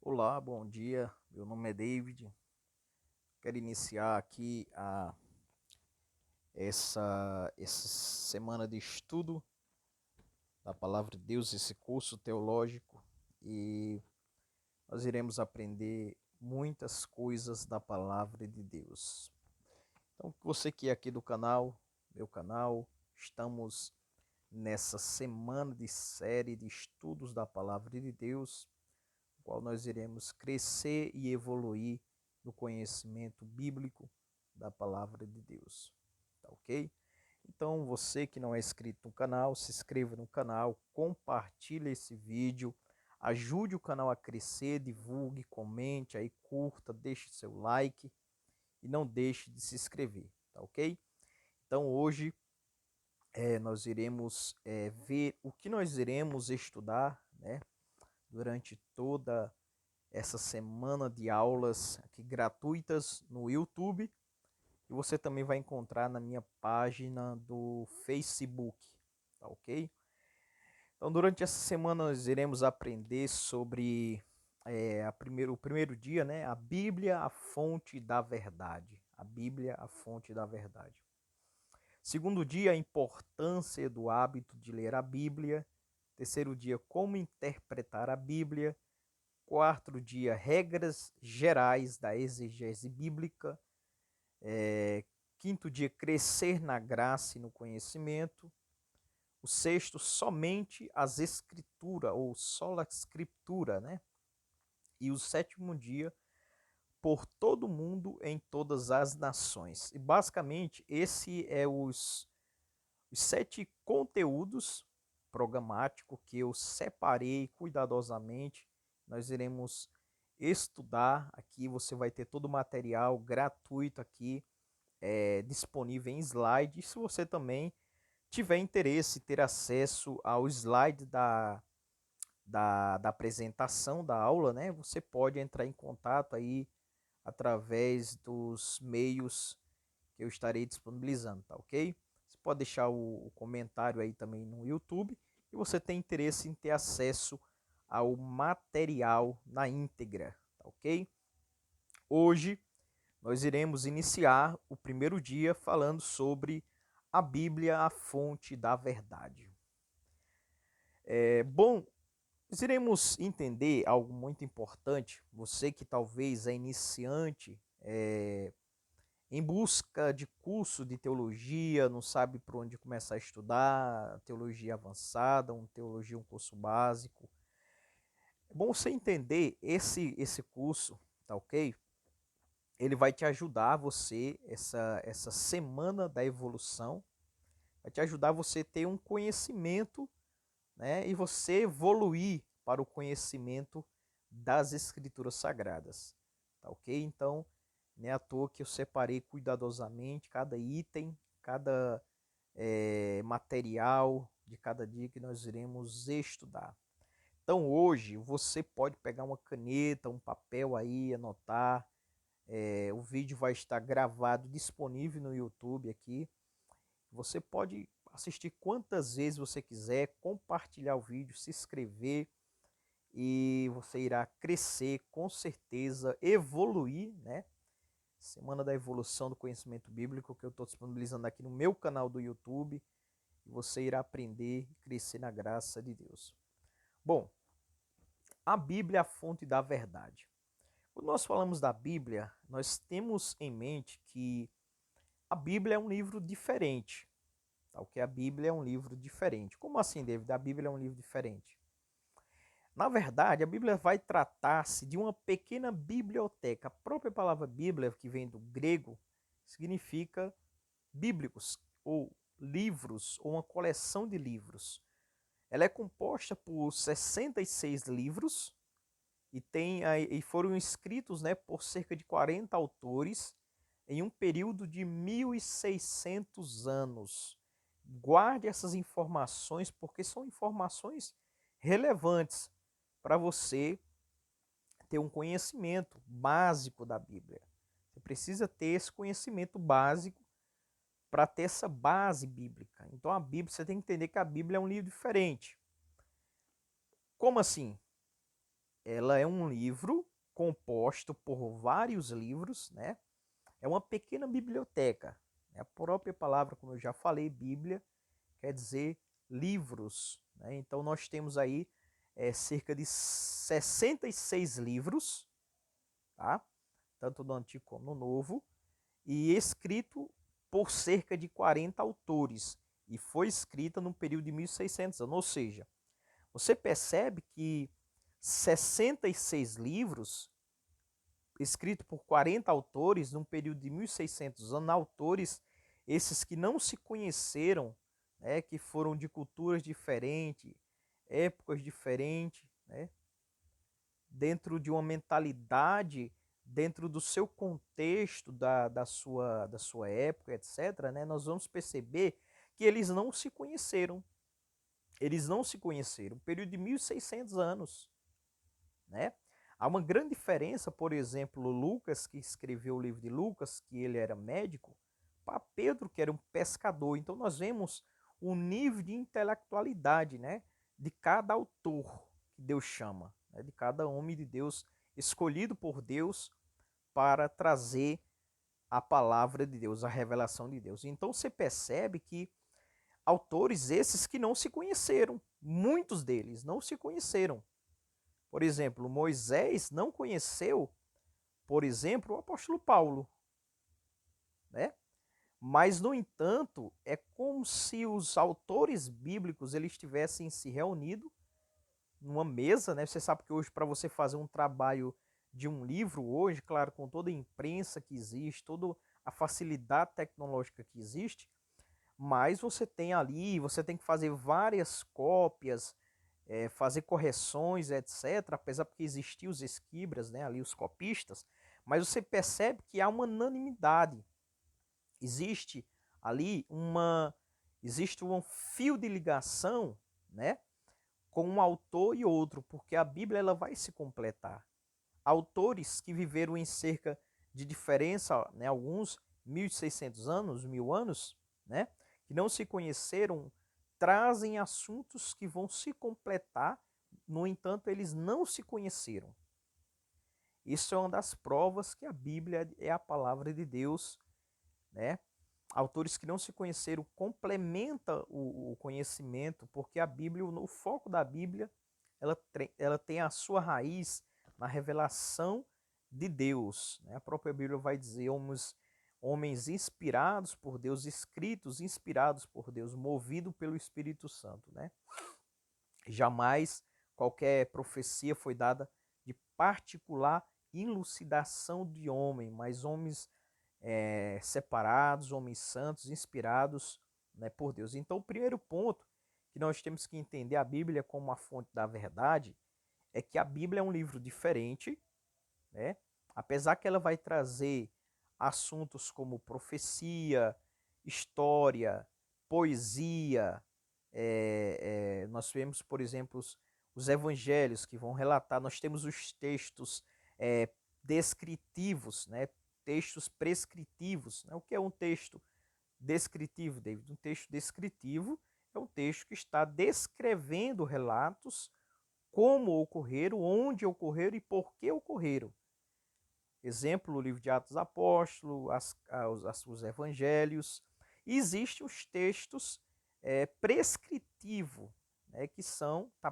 Olá, bom dia. Meu nome é David. Quero iniciar aqui essa semana de estudo da Palavra de Deus, esse curso teológico, e nós iremos aprender muitas coisas da Palavra de Deus. Então, você que é aqui do canal, meu canal, estamos nessa semana de série de estudos da Palavra de Deus, no qual nós iremos crescer e evoluir no conhecimento bíblico da palavra de Deus. Tá ok? Então, você que não é inscrito no canal, se inscreva no canal, compartilhe esse vídeo, ajude o canal a crescer, divulgue, comente, aí curta, deixe seu like e não deixe de se inscrever, tá ok? Então, hoje nós iremos ver o que nós iremos estudar, né, durante toda essa semana de aulas aqui gratuitas no YouTube, e você também vai encontrar na minha página do Facebook, tá ok? Então, durante essa semana nós iremos aprender sobre o primeiro dia, né? A Bíblia, a fonte da verdade. A Bíblia, a fonte da verdade. Segundo dia, a importância do hábito de ler a Bíblia. Terceiro dia, como interpretar a Bíblia. Quarto dia, regras gerais da exegese bíblica. Quinto dia, crescer na graça e no conhecimento. O sexto, somente as escrituras, ou sola scriptura, né? E o sétimo dia, por todo mundo em todas as nações. E basicamente, esse é os 7 conteúdos programáticos que eu separei cuidadosamente. Nós iremos estudar aqui, você vai ter todo o material gratuito aqui, disponível em slide. E se você também tiver interesse em ter acesso ao slide da apresentação da aula, né, você pode entrar em contato aí através dos meios que eu estarei disponibilizando, tá ok? Você pode deixar o comentário aí também no YouTube, e você tem interesse em ter acesso ao material na íntegra, tá ok? Hoje nós iremos iniciar o primeiro dia falando sobre a Bíblia, a fonte da verdade. Bom, nós iremos entender algo muito importante. Você que talvez é iniciante, em busca de curso de teologia, não sabe por onde começar a estudar, teologia avançada, um curso básico. É bom você entender esse curso, tá ok? Ele vai te ajudar você, essa semana da evolução, vai te ajudar você a ter um conhecimento, né, e você evoluir para o conhecimento das Escrituras Sagradas, tá ok? Então, não é à toa que eu separei cuidadosamente cada item, cada material de cada dia que nós iremos estudar. Então, hoje, você pode pegar uma caneta, um papel aí, anotar. O vídeo vai estar gravado, disponível no YouTube aqui. Você pode assistir quantas vezes você quiser, compartilhar o vídeo, se inscrever, e você irá crescer, com certeza, evoluir, né? Semana da Evolução do Conhecimento Bíblico, que eu estou disponibilizando aqui no meu canal do YouTube, e você irá aprender e crescer na graça de Deus. Bom, a Bíblia é a fonte da verdade. Quando nós falamos da Bíblia, nós temos em mente que a Bíblia é um livro diferente. Tá? O que a Bíblia é um livro diferente. Como assim, David? A Bíblia é um livro diferente? Na verdade, a Bíblia vai tratar-se de uma pequena biblioteca. A própria palavra Bíblia, que vem do grego, significa bíblicos, ou livros, ou uma coleção de livros. Ela é composta por 66 livros e foram escritos, né, por cerca de 40 autores em um período de 1.600 anos. Guarde essas informações, porque são informações relevantes para você ter um conhecimento básico da Bíblia. Você precisa ter esse conhecimento básico para ter essa base bíblica. Então a Bíblia, você tem que entender que a Bíblia é um livro diferente. Como assim? ela é um livro composto por vários livros, né? É uma pequena biblioteca. A própria palavra, como eu já falei, Bíblia, quer dizer livros, né? Então nós temos aí cerca de 66 livros, tá? Tanto no Antigo como no Novo, e escrito por cerca de 40 autores, e foi escrita no período de 1600 anos, ou seja, você percebe que 66 livros escritos por 40 autores num período de 1600 anos, autores esses que não se conheceram, né, que foram de culturas diferentes, épocas diferentes, né, dentro de uma mentalidade, dentro do seu contexto da sua época, etc., né, nós vamos perceber que eles não se conheceram. Eles não se conheceram. Um período de 1600 anos, né? Há uma grande diferença, por exemplo, Lucas, que escreveu o livro de Lucas, que ele era médico, para Pedro, que era um pescador. Então nós vemos o nível de intelectualidade, né, de cada autor que Deus chama, né, de cada homem de Deus escolhido por Deus para trazer a palavra de Deus, a revelação de Deus. Então você percebe que autores esses que não se conheceram, muitos deles não se conheceram. Por exemplo, Moisés não conheceu, por exemplo, o apóstolo Paulo, né? Mas, no entanto, é como se os autores bíblicos eles tivessem se reunido numa mesa, né? Você sabe que hoje, para você fazer um trabalho de um livro hoje, claro, com toda a imprensa que existe, toda a facilidade tecnológica que existe, mas você tem ali, você tem que fazer várias cópias, fazer correções, etc., apesar porque existiam os esquibras, né, ali os copistas, mas você percebe que há uma unanimidade. Existe ali existe um fio de ligação, né, com um autor e outro, porque a Bíblia ela vai se completar. Autores que viveram em cerca de diferença, né, alguns 1.600 anos, 1.000 anos, né, que não se conheceram, trazem assuntos que vão se completar, no entanto, eles não se conheceram. Isso é uma das provas que a Bíblia é a palavra de Deus, né? Autores que não se conheceram complementa o conhecimento, porque a Bíblia, o foco da Bíblia, ela tem a sua raiz na revelação de Deus, né? A própria Bíblia vai dizer homens inspirados por Deus, escritos inspirados por Deus, movido pelo Espírito Santo, né? Jamais qualquer profecia foi dada de particular elucidação de homem, mas homens separados, homens santos, inspirados, né, por Deus. Então, o primeiro ponto que nós temos que entender a Bíblia como a fonte da verdade é que a Bíblia é um livro diferente, né? Apesar que ela vai trazer assuntos como profecia, história, poesia, nós vemos, por exemplo, os evangelhos que vão relatar, nós temos os textos descritivos, né? Textos prescritivos. Né? O que é um texto descritivo, David? Um texto descritivo é um texto que está descrevendo relatos, como ocorreram, onde ocorreram e por que ocorreram. Exemplo, o livro de Atos Apóstolos, os evangelhos. E existem os textos prescritivos, né, que são, está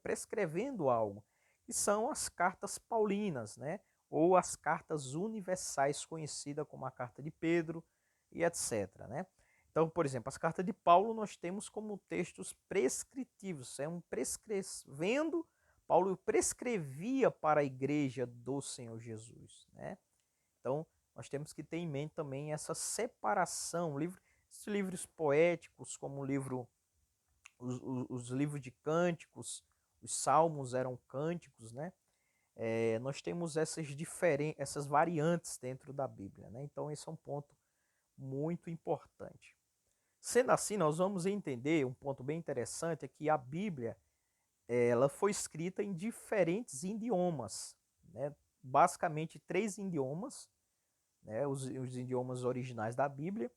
prescrevendo algo, que são as cartas paulinas, né, ou as cartas universais, conhecidas como a carta de Pedro e etc. Né? Então, por exemplo, as cartas de Paulo nós temos como textos prescritivos, é um prescrevendo. Paulo prescrevia para a igreja do Senhor Jesus, né? Então, nós temos que ter em mente também essa separação. Esses livros poéticos, como os livros de cânticos, os salmos eram cânticos, né? Nós temos essas variantes dentro da Bíblia, né? Então, esse é um ponto muito importante. Sendo assim, nós vamos entender um ponto bem interessante, é que a Bíblia ela foi escrita em diferentes idiomas, né? Basicamente 3 idiomas, né? Os idiomas originais da Bíblia.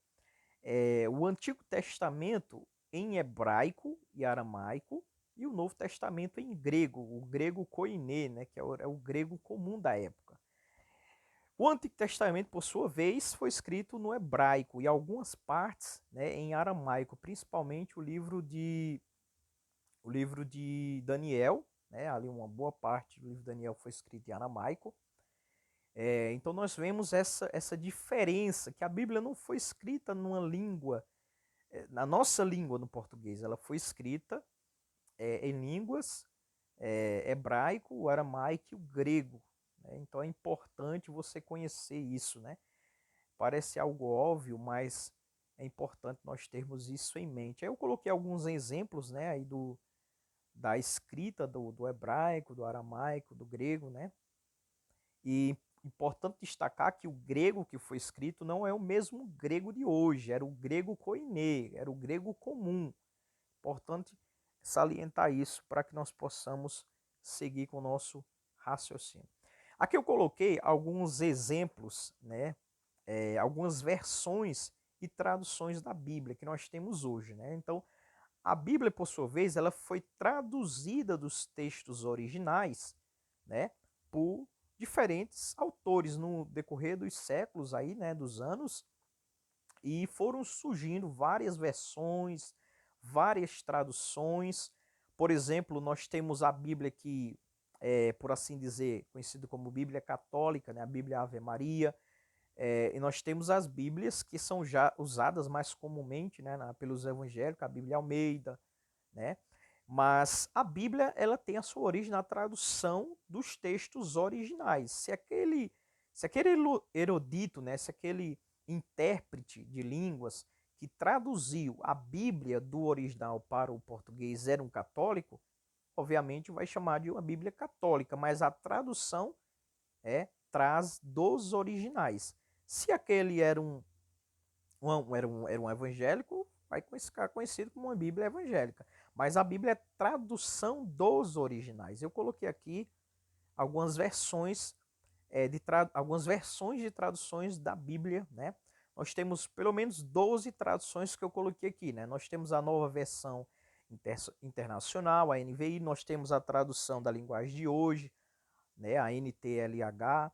O Antigo Testamento em hebraico e aramaico, e o Novo Testamento em grego, o grego koiné, né, que é o grego comum da época. O Antigo Testamento, por sua vez, foi escrito no hebraico e algumas partes, né, em aramaico, principalmente o livro de Daniel, né, ali uma boa parte do livro de Daniel foi escrito em aramaico. Então nós vemos essa diferença, que a Bíblia não foi escrita numa língua, na nossa língua no português, ela foi escrita em línguas hebraico, o aramaico e o grego. Né? Então é importante você conhecer isso, né? Parece algo óbvio, mas é importante nós termos isso em mente. Aí eu coloquei alguns exemplos, né, aí da escrita do hebraico, do aramaico, do grego, né? E importante destacar que o grego que foi escrito não é o mesmo grego de hoje, era o grego koiné, era o grego comum. Importante salientar isso para que nós possamos seguir com o nosso raciocínio. Aqui eu coloquei alguns exemplos, né, algumas versões e traduções da Bíblia que nós temos hoje. Né? Então, a Bíblia, por sua vez, ela foi traduzida dos textos originais, né, por diferentes autores no decorrer dos séculos aí, né, dos anos, e foram surgindo várias versões, várias traduções. Por exemplo, nós temos a Bíblia que por assim dizer, conhecida como Bíblia Católica, né, a Bíblia Ave Maria, e nós temos as Bíblias que são já usadas mais comumente, né, pelos evangélicos, a Bíblia Almeida, né? Mas a Bíblia, ela tem a sua origem na tradução dos textos originais. Se aquele erudito, né, se aquele intérprete de línguas que traduziu a Bíblia do original para o português era um católico, obviamente vai chamar de uma Bíblia católica, mas a tradução traz dos originais. Se aquele era um evangélico, vai ficar conhecido como uma Bíblia evangélica. Mas a Bíblia é tradução dos originais. Eu coloquei aqui algumas versões algumas versões de traduções da Bíblia, né? Nós temos pelo menos 12 traduções que eu coloquei aqui, né? Nós temos a nova versão internacional, a NVI, nós temos a tradução da linguagem de hoje, né? A NTLH,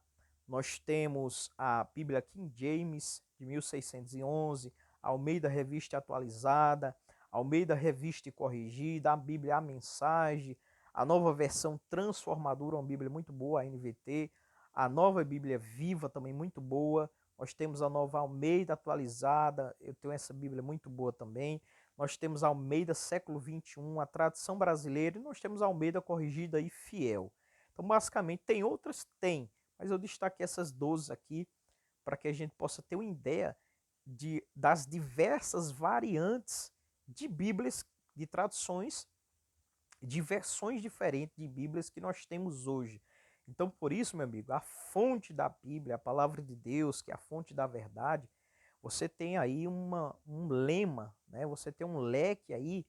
nós temos a Bíblia King James, de 1611, a Almeida Revista Atualizada, a Almeida Revista e Corrigida, a Bíblia A Mensagem, a nova versão transformadora, uma Bíblia muito boa, a NVT, a nova Bíblia Viva, também muito boa. Nós temos a nova Almeida Atualizada, eu tenho essa Bíblia muito boa também. Nós temos a Almeida Século XXI, a Tradução Brasileira, e nós temos a Almeida Corrigida e Fiel. Então, basicamente, tem outras? Tem, mas eu destaquei essas 12 aqui para que a gente possa ter uma ideia das diversas variantes de Bíblias, de traduções, de versões diferentes de Bíblias que nós temos hoje. Então, por isso, meu amigo, a fonte da Bíblia, a palavra de Deus, que é a fonte da verdade, você tem aí um lema, né? Você tem um leque aí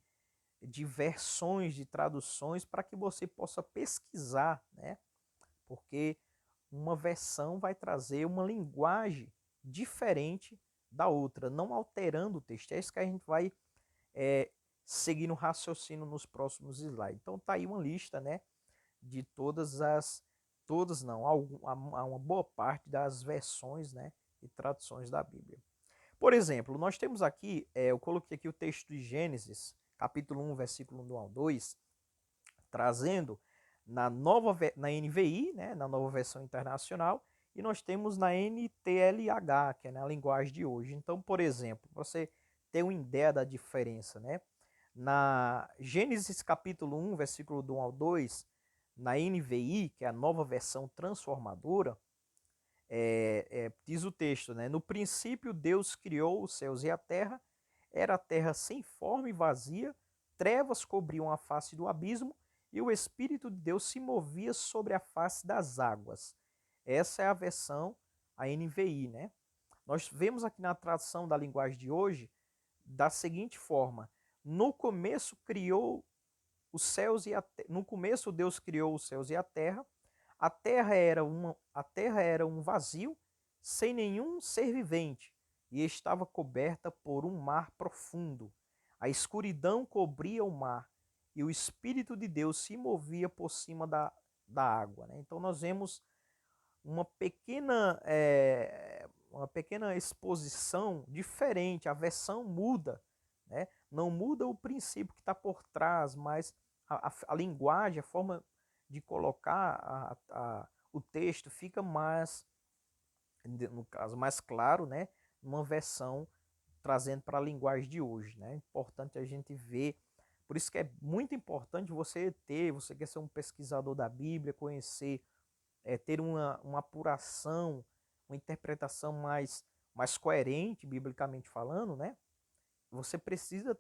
de versões, de traduções, para que você possa pesquisar, né? Porque uma versão vai trazer uma linguagem diferente da outra, não alterando o texto. É isso que a gente vai seguir no raciocínio nos próximos slides. Então tá aí uma lista, né, de todas não, uma boa parte das versões, né, e traduções da Bíblia. Por exemplo, nós temos aqui, eu coloquei aqui o texto de Gênesis, capítulo 1, versículo 1 ao 2, trazendo na NVI, né, na nova versão internacional, e nós temos na NTLH, que é na linguagem de hoje. Então, por exemplo, você ter uma ideia da diferença, né? Na Gênesis capítulo 1, versículo do 1 ao 2, na NVI, que é a nova versão transformadora, diz o texto, né? No princípio Deus criou os céus e a terra, era a terra sem forma e vazia, trevas cobriam a face do abismo, e o Espírito de Deus se movia sobre a face das águas. Essa é a versão, a NVI, né? Nós vemos aqui na tradução da linguagem de hoje, da seguinte forma: no começo criou os céus e no começo Deus criou os céus e a terra era um vazio, sem nenhum ser vivente, e estava coberta por um mar profundo. A escuridão cobria o mar, e o Espírito de Deus se movia por cima da água, né? Então nós vemos uma pequena exposição diferente, a versão muda, né? Não muda o princípio que está por trás, mas a linguagem, a forma de colocar o texto fica mais, no caso, mais claro, né? Numa versão trazendo para a linguagem de hoje, né? É importante a gente ver. Por isso que é muito importante você quer ser um pesquisador da Bíblia, conhecer, ter uma apuração, uma interpretação mais coerente, biblicamente falando, né? Você precisa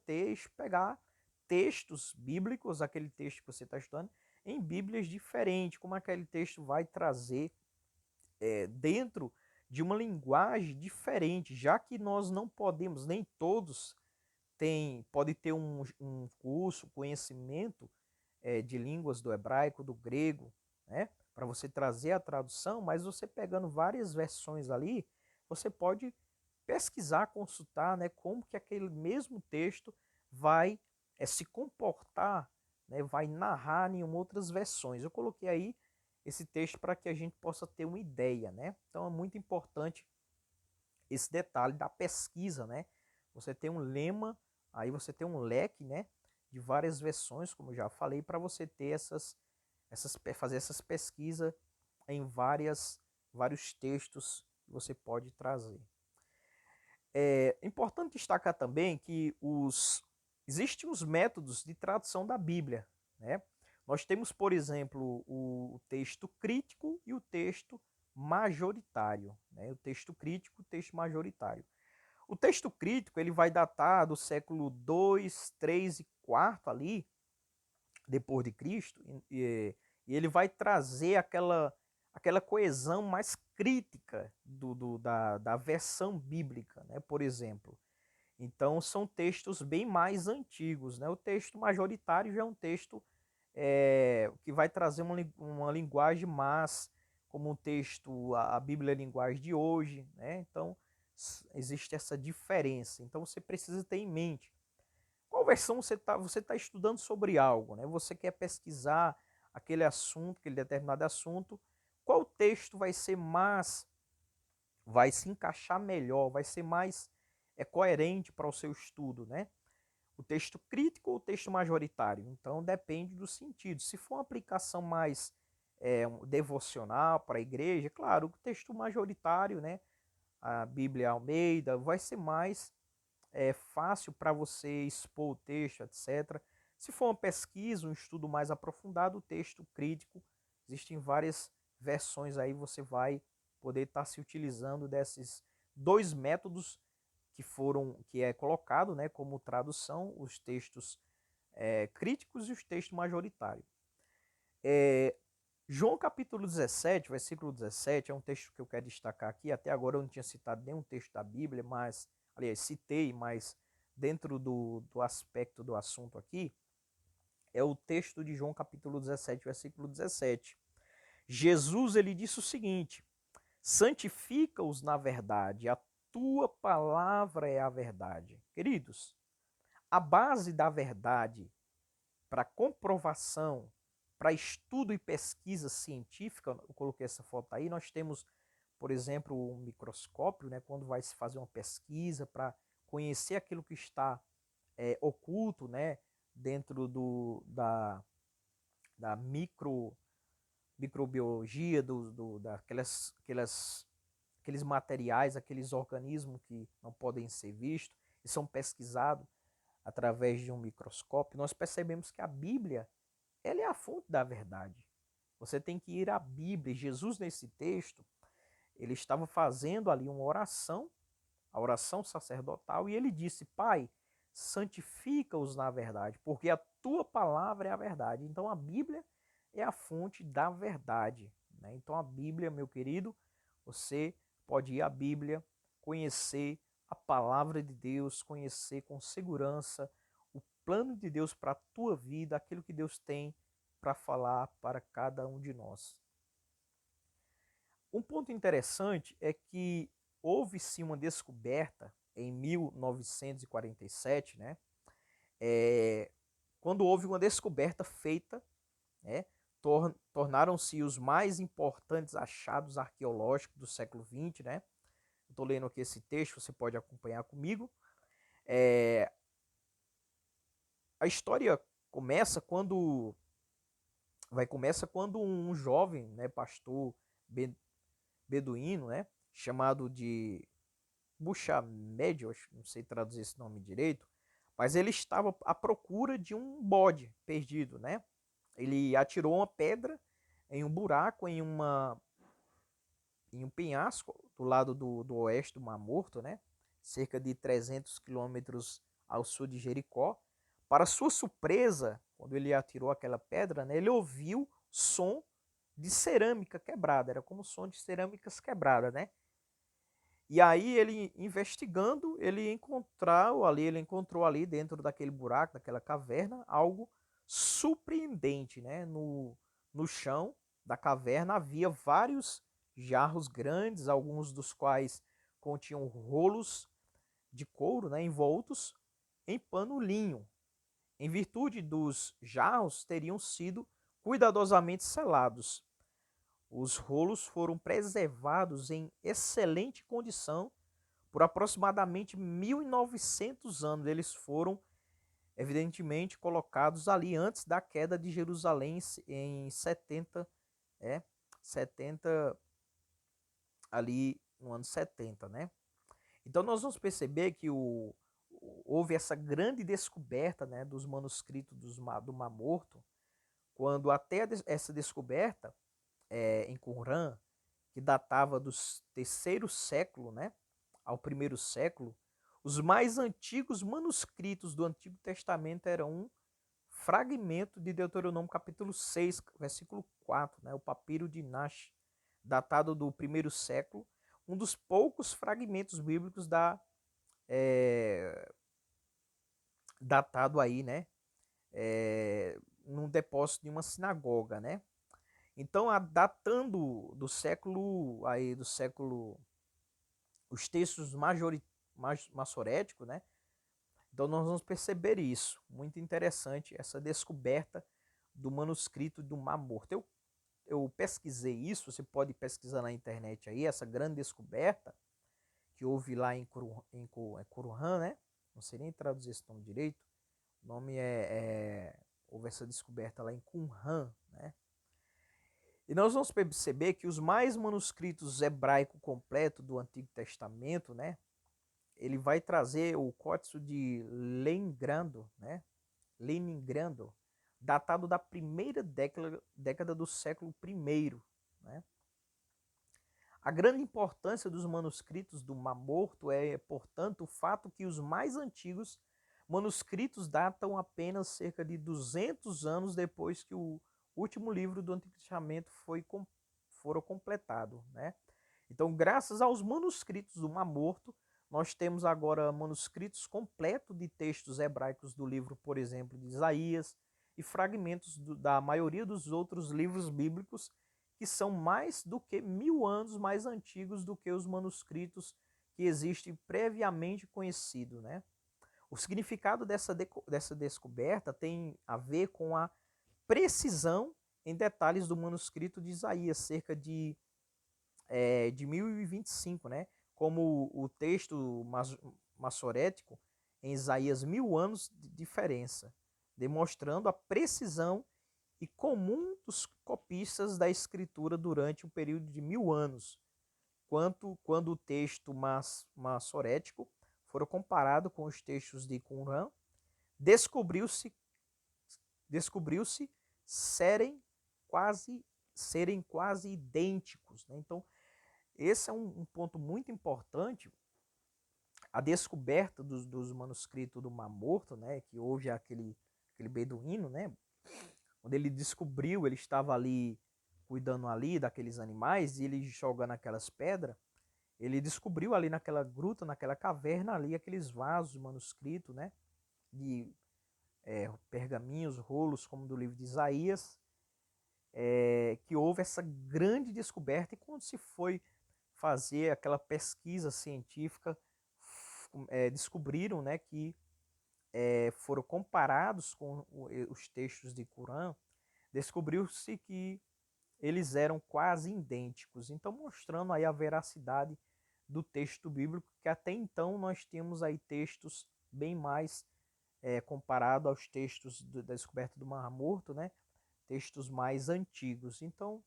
pegar textos bíblicos, aquele texto que você está estudando, em Bíblias diferentes, como aquele texto vai trazer dentro de uma linguagem diferente, já que nós não podemos, nem todos pode ter um curso, conhecimento de línguas do hebraico, do grego, né? Para você trazer a tradução, mas você pegando várias versões ali, você pode pesquisar, consultar, né, como que aquele mesmo texto vai se comportar, né, vai narrar em outras versões. Eu coloquei aí esse texto para que a gente possa ter uma ideia, né? Então é muito importante esse detalhe da pesquisa, né? Você tem um lema, aí você tem um leque, né, de várias versões, como eu já falei, para você ter fazer essas pesquisas em vários textos que você pode trazer. É importante destacar também que existem os métodos de tradução da Bíblia, né? Nós temos, por exemplo, o texto crítico e o texto majoritário, né? O texto crítico e o texto majoritário. O texto crítico ele vai datar do século 2, 3 e 4 ali, depois de Cristo, e ele vai trazer aquela coesão mais crítica da versão bíblica, né? Por exemplo. Então são textos bem mais antigos, né? O texto majoritário já é um texto que vai trazer uma linguagem mais como um texto, a Bíblia é a linguagem de hoje, né? Então existe essa diferença. Então você precisa ter em mente qual versão você tá estudando sobre algo, né? Você quer pesquisar aquele assunto, aquele determinado assunto, qual texto vai se encaixar melhor, vai ser mais coerente para o seu estudo, né? O texto crítico ou o texto majoritário? Então depende do sentido. Se for uma aplicação mais devocional para a igreja, claro, o texto majoritário, né? A Bíblia Almeida, vai ser mais fácil para você expor o texto, etc. Se for uma pesquisa, um estudo mais aprofundado, o texto crítico, existem várias versões aí, você vai poder estar se utilizando desses dois métodos que é colocado, né, como tradução, os textos críticos e os textos majoritários. João capítulo 17, versículo 17, é um texto que eu quero destacar aqui. Até agora eu não tinha citado nenhum texto da Bíblia, mas, aliás, citei, mas dentro do aspecto do assunto aqui, é o texto de João capítulo 17, versículo 17. Jesus, ele disse o seguinte: santifica-os na verdade, a tua palavra é a verdade. Queridos, a base da verdade para comprovação, para estudo e pesquisa científica, eu coloquei essa foto aí, nós temos, por exemplo, um microscópio, né, quando vai se fazer uma pesquisa para conhecer aquilo que está oculto, né, dentro da microbiologia, aqueles materiais, aqueles organismos que não podem ser vistos e são pesquisados através de um microscópio, nós percebemos que a Bíblia ela é a fonte da verdade. Você tem que ir à Bíblia. Jesus, nesse texto, ele estava fazendo ali uma oração, a oração sacerdotal, e ele disse: Pai, santifica-os na verdade, porque a tua palavra é a verdade. Então a Bíblia é a fonte da verdade, né? Então a Bíblia, meu querido, você pode ir à Bíblia, conhecer a palavra de Deus, conhecer com segurança o plano de Deus para a tua vida, aquilo que Deus tem para falar para cada um de nós. Um ponto interessante é que houve sim uma descoberta em 1947, né? quando houve uma descoberta feita, né, tornaram-se os mais importantes achados arqueológicos do século XX, né? Estou lendo aqui esse texto, você pode acompanhar comigo. A história começa quando um jovem, né, pastor beduíno, né, chamado de Buchamed, não sei traduzir esse nome direito, mas ele estava à procura de um bode perdido, né? Ele atirou uma pedra em um buraco, em um penhasco do lado do oeste do Mar Morto, né? Cerca de 300 quilômetros ao sul de Jericó. Para sua surpresa, quando ele atirou aquela pedra, né, ele ouviu som de cerâmica quebrada, era como som de cerâmicas quebradas, né? E aí ele investigando, ele encontrou ali dentro daquele buraco, daquela caverna, algo surpreendente, né? No chão da caverna havia vários jarros grandes, alguns dos quais continham rolos de couro, né, envoltos em pano linho. Em virtude dos jarros teriam sido cuidadosamente selados. Os rolos foram preservados em excelente condição por aproximadamente 1900 anos. Eles foram, evidentemente, colocados ali antes da queda de Jerusalém em 70 ali no ano 70, né? Então nós vamos perceber que houve essa grande descoberta, né, dos manuscritos do Mar Morto, quando até essa descoberta em Qumran, que datava do terceiro século, né, ao primeiro século, os mais antigos manuscritos do Antigo Testamento eram um fragmento de Deuteronômio capítulo 6, versículo 4, né, o papiro de Nash, datado do primeiro século, um dos poucos fragmentos bíblicos datado aí, né, num depósito de uma sinagoga, né? Então, datando do século, os textos massoréticos, né? Então nós vamos perceber isso. Muito interessante essa descoberta do manuscrito do Mar Morto. Eu pesquisei isso, você pode pesquisar na internet aí, essa grande descoberta que houve lá em Qumran, né? Não sei nem traduzir esse nome direito. O nome houve essa descoberta lá em Qumran, né? E nós vamos perceber que os mais manuscritos hebraico completo do Antigo Testamento, né? Ele vai trazer o Códice de Leningrado, né? Leningrado, datado da primeira década do século I, né? A grande importância dos manuscritos do Mar Morto é, portanto, o fato que os mais antigos manuscritos datam apenas cerca de 200 anos depois que o último livro do Antigo Testamento foram completado, né? Então, graças aos manuscritos do Mar Morto, nós temos agora manuscritos completos de textos hebraicos do livro, por exemplo, de Isaías, e fragmentos da maioria dos outros livros bíblicos que são mais do que 1000 anos mais antigos do que os manuscritos que existem previamente conhecidos, né? O significado dessa descoberta tem a ver com a precisão em detalhes do manuscrito de Isaías, cerca de 1025, né? Como o texto massorético em Isaías, 1000 anos de diferença, demonstrando a precisão e comum dos copistas da escritura durante um período de 1000 anos, quando o texto massorético for comparado com os textos de Qumran, descobriu-se serem serem quase idênticos, né? Então, esse é um ponto muito importante, a descoberta dos manuscritos do Mar Morto, né? Que houve aquele beduíno, né? Quando ele descobriu, ele estava ali cuidando ali daqueles animais e ele jogando aquelas pedras, ele descobriu ali naquela gruta, naquela caverna ali, aqueles vasos manuscritos, né? De pergaminhos, rolos, como do livro de Isaías, que houve essa grande descoberta. E quando se foi fazer aquela pesquisa científica, descobriram, né, que foram comparados com os textos de Corão, descobriu-se que eles eram quase idênticos. Então, mostrando aí a veracidade do texto bíblico, que até então nós temos aí textos bem mais comparado aos textos da descoberta do Mar Morto, né? Textos mais antigos. Então,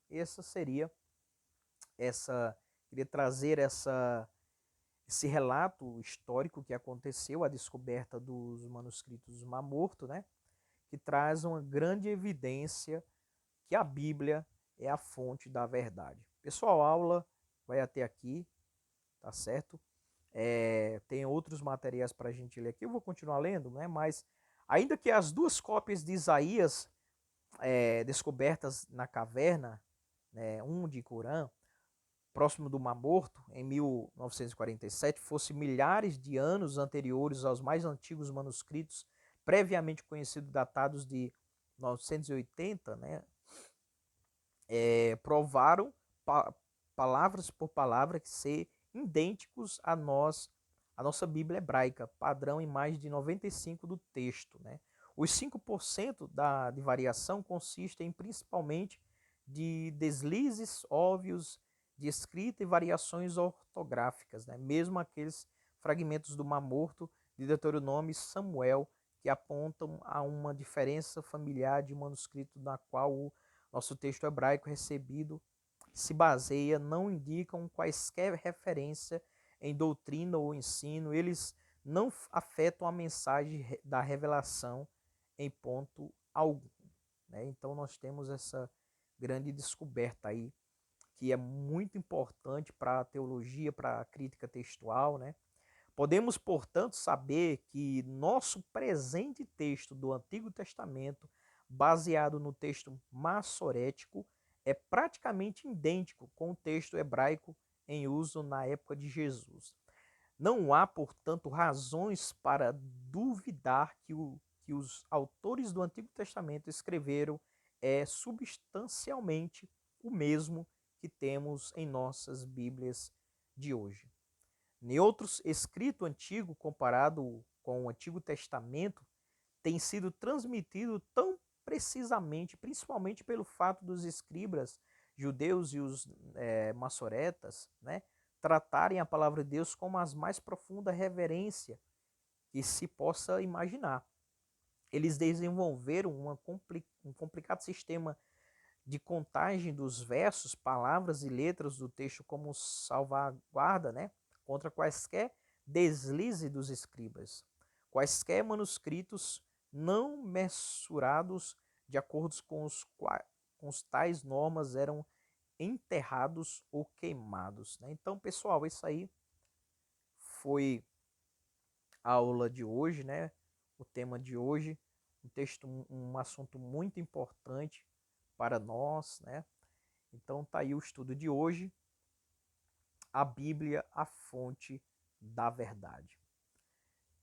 queria trazer esse relato histórico que aconteceu, a descoberta dos manuscritos do Mar Morto, né? Que traz uma grande evidência que a Bíblia é a fonte da verdade. Pessoal, a aula vai até aqui, tá certo? Tem outros materiais para a gente ler aqui, eu vou continuar lendo, né? Mas ainda que as duas cópias de Isaías descobertas na caverna, né, um de Corã, próximo do Mar Morto, em 1947, fosse milhares de anos anteriores aos mais antigos manuscritos previamente conhecidos, datados de 980, né, provaram palavras por palavra que ser idênticos a nossa Bíblia hebraica, padrão em mais de 95% do texto, né? Os 5% de variação consistem principalmente de deslizes óbvios de escrita e variações ortográficas, né? Mesmo aqueles fragmentos do Mar Morto, de Deuteronômio e Samuel, que apontam a uma diferença familiar de manuscrito na qual o nosso texto hebraico recebido se baseia, não indicam quaisquer referência em doutrina ou ensino, eles não afetam a mensagem da revelação em ponto algum, né? Então nós temos essa grande descoberta aí, que é muito importante para a teologia, para a crítica textual, né? Podemos, portanto, saber que nosso presente texto do Antigo Testamento, baseado no texto massorético, é praticamente idêntico com o texto hebraico em uso na época de Jesus. Não há, portanto, razões para duvidar que os autores do Antigo Testamento escreveram substancialmente o mesmo que temos em nossas Bíblias de hoje. Em outros escrito antigo comparado com o Antigo Testamento tem sido transmitido tão precisamente, principalmente pelo fato dos escribas judeus e os massoretas, né, tratarem a palavra de Deus com a mais profunda reverência que se possa imaginar. Eles desenvolveram um complicado sistema de contagem dos versos, palavras e letras do texto como salvaguarda, né, contra quaisquer deslizes dos escribas. Quaisquer manuscritos não mensurados de acordo com os tais normas eram enterrados ou queimados, né? Então, pessoal, isso aí foi a aula de hoje, né? O tema de hoje, um assunto muito importante para nós, né? Então tá aí o estudo de hoje, a Bíblia, a fonte da verdade.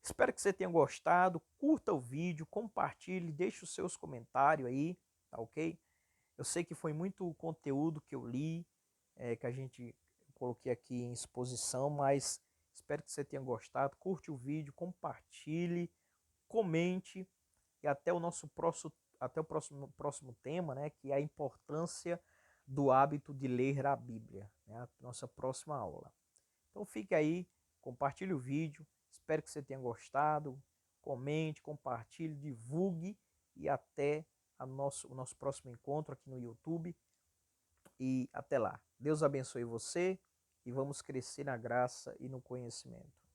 Espero que você tenha gostado, curta o vídeo, compartilhe, deixe os seus comentários aí, tá ok? Eu sei que foi muito conteúdo que eu li, que a gente coloquei aqui em exposição, mas espero que você tenha gostado, curte o vídeo, compartilhe, comente e até o próximo tema, né, que é a importância do hábito de ler a Bíblia, né, a nossa próxima aula. Então fique aí, compartilhe o vídeo, espero que você tenha gostado, comente, compartilhe, divulgue e até o nosso próximo encontro aqui no YouTube e até lá. Deus abençoe você e vamos crescer na graça e no conhecimento.